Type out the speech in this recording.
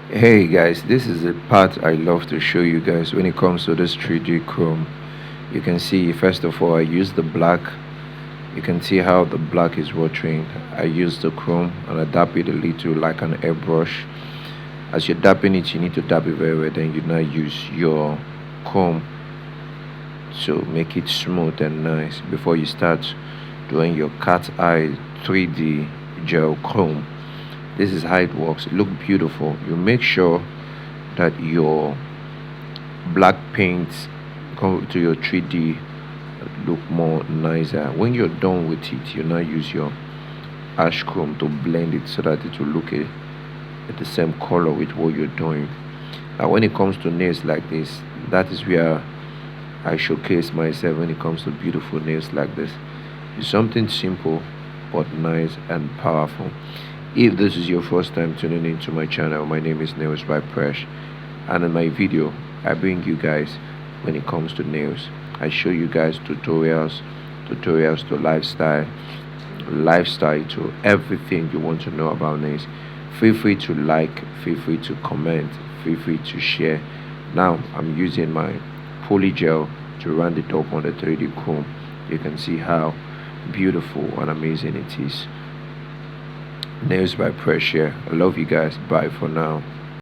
Hey guys, this is the part I love to show you guys when it comes to this 3D chrome. You can see first of all I use the black. You can see how the black is watering. I use the chrome and I dab it a little like an airbrush. As you're dabbing it, you need to dab it very well. Then you now use your comb to make it smooth and nice before you start doing your cat eye 3D gel chrome. This is how it works. It look beautiful. You make sure that your black paints go to your 3D look more nicer. When you're done with it, you now use your ash chrome to blend it so that it will look at the same color with what you're doing. Now when it comes to nails like this, that is where I showcase myself when it comes to beautiful nails like this. It's something simple but nice and powerful. If this is your first time tuning into my channel, my name is Nails by Presh, and in my video I bring you guys when it comes to nails. I show you guys tutorials to lifestyle to everything you want to know about nails. Feel free to like, feel free to comment, feel free to share. Now I'm using my polygel to round it up on the 3D chrome. You can see how beautiful and amazing it is. Nails by Pressure. I love you guys. Bye for now.